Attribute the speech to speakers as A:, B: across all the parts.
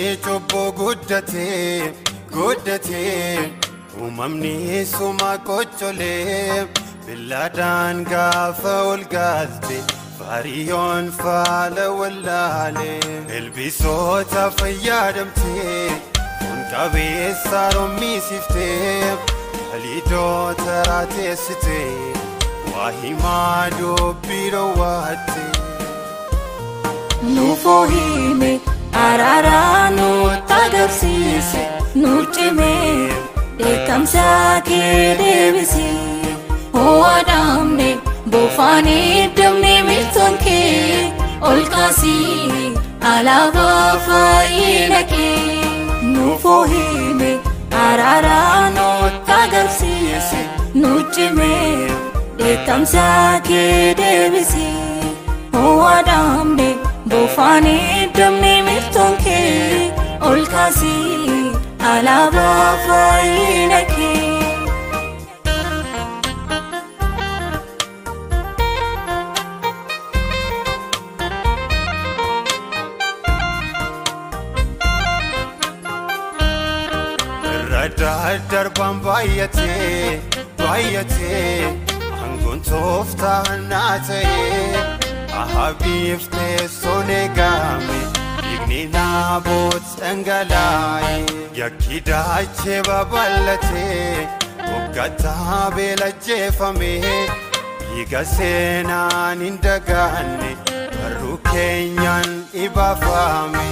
A: chobbo guddate uumamni suma qocholee billaadhaan gaafa ol galte Fariyoon faala wallaalee ilbisoota fayyadamtee kun qabeessa rommiisiftee haliidoota raateessitee waa himaa dubbii dhoowwattee
B: Nufoo hime araara nutti agarsiise nu cimee dheekkamsa kee deebisi ho'aadhamne bofaanii damne miltoon kee ol kaasii alaabaa fayyina kee Nufoo hime araara nutti agarsiise nu cimee dheekkamsa kee deebisi ho'aadhamne bofaanii damne miltoon kee ol kaasii alaabaa fayyina kee
A: Darban baay'atee aangoon tooftaan naa ta'ee ahabiiftee soneegame dhiigni naaboot dhangalaa'e yakki daachee babal'atee waggataa beelajjeeffamee dhiiga seenaan hin dagaanne barruu keenyaan dhibaafame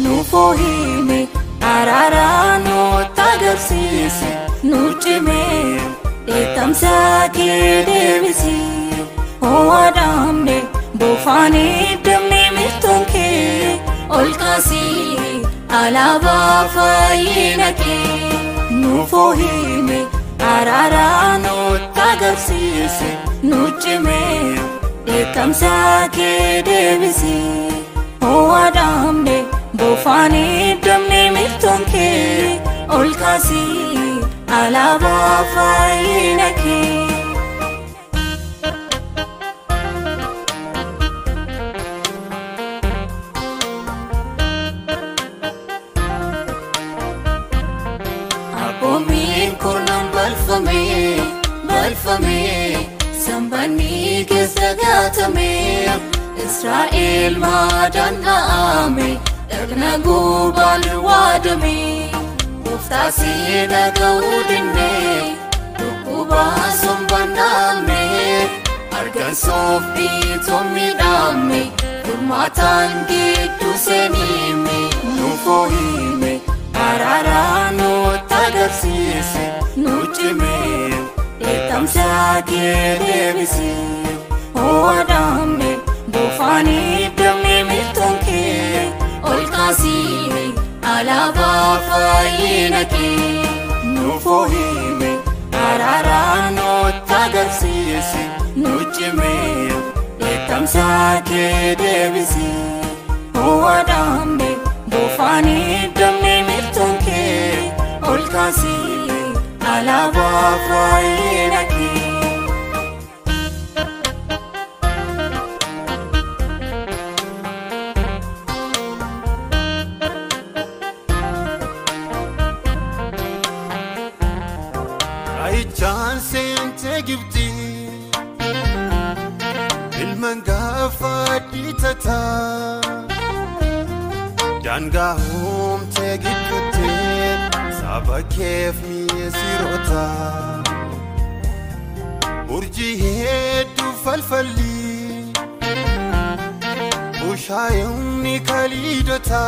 B: Nufoo hime araara nutti agarsiise nu cimee dheekkamsa kee deebisi ho'aadhamne bofaanii damne miltoon kee ol kaasii alaabaa fayyina kee Nufoo hime araara nutti agarsiise nu cimee dheekkamsa kee deebisi ho'aadhamne bofaanii damne miltoon kee ol kaasii alaabaa fayyina kee Aboomiin kurnan balfamee sanbanii keessa gaatamee Israa'el maadaan dha'ame dhagna gubaan waadame Gooftaa si dhaga'uu dinnee dhukkubaa sombaan dhaabne argan soofdiitoon miidhamne furmaataan gidduu seenime Nufoo hime araara nutti agarsiise nu cimee dheekkamsa kee deebisi ho'aadhamne bofaanii damne miltoon kee ol kaasii alaabaa fayyina kee Nufoo hime araara nutti agarsiise nu cimee dheekkamsa kee deebisi ho'aadhamne bofaanii damne miltoon kee ol kaasii alaabaa fayyina kee
A: Ayichaan seentee Gibxii ilmaan gaafa dhiitataa daangaa humtee gidduuttee saba keef mi'eessiroota urjii hedduu falfallii bushaayonni kaliidota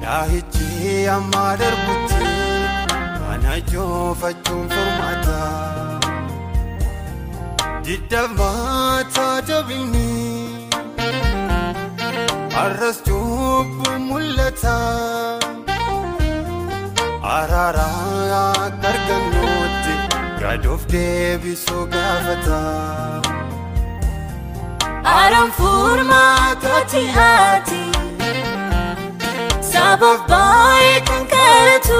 A: dhaahichi ammaa darbutti kana joofachuun furmaata diddaaf maataa jabinni arras cubbuun mul'ata araaraa akka argannuutti gadoof deebisuu gaafata
B: Aram furmaataati ati sabab baay'ee kan kadhatu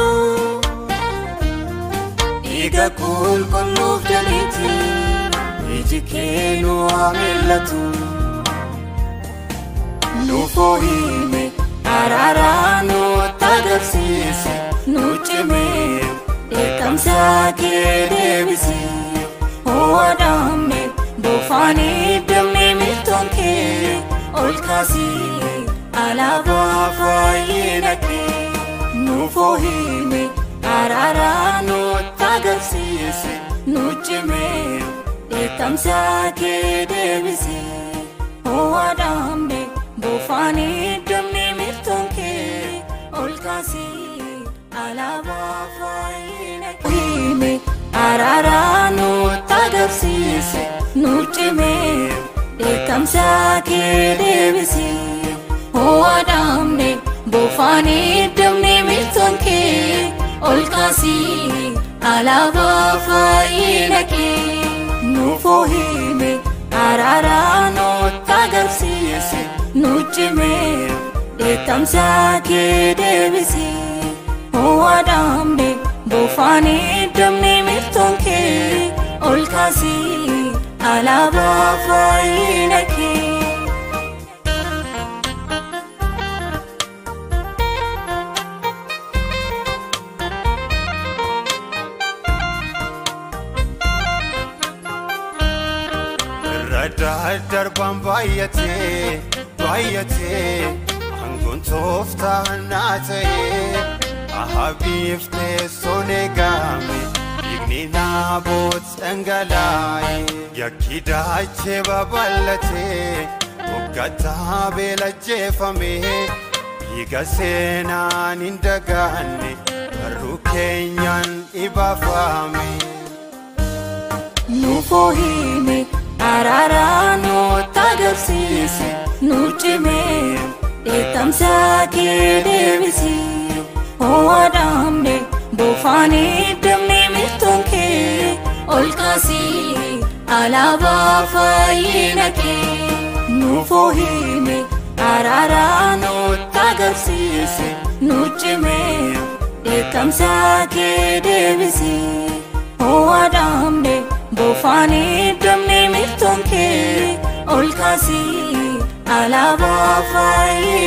B: dhiiga qulqulluuf jaliti iji kee nu haa mil'atu Nufoo hime araraa nutti agarsiisi nu cimee dheekkamsa kee deebisi hoo adamne bofaanii damee miltoon kee ol kaasii alaabaa fayyina kee Nufoo hime araraa nutti agarsiisi nu cimee dheekkamsa kee deebisi hoo adamne bofaanii damee miltoon kee ol kaasii alaabaa fayyina kee hime araraa nutti agarsiisi nu cimee dheekkamsa kee deebisi hoo adamne bofaanii damee miltoon kee ol kaasii alaabaa fayyina kee Nufoo hime araraa nutti agarsiisi nu cimee dheekkamsa kee deebisi hoo adamne bofaanii damee miltoon kee ol kaasii alaabaa fayyina kee
A: Darban baay'atee hanguun tooftaan naa ta'ee ahabiif teessoon eegame dhiigni naaboot dhangalaa'e yakki daachee babal'atee hoggataa beela jeefame dhiiga seenaan hin dagaanne barruu keenyaan dhibaafame
B: Nufoo hime araraa nutti agarsiisi nu cimee dheekkamsa kee deebisi hoo adamne bofaanii damee miltoon kee ol kaasii alaabaa fayyina kee Nufoo hime araraa nutti agarsiisi nu cimee dheekkamsa kee deebisi hoo adamne bofaanii damee miltoon kee ol kaasii alaabaa fayyina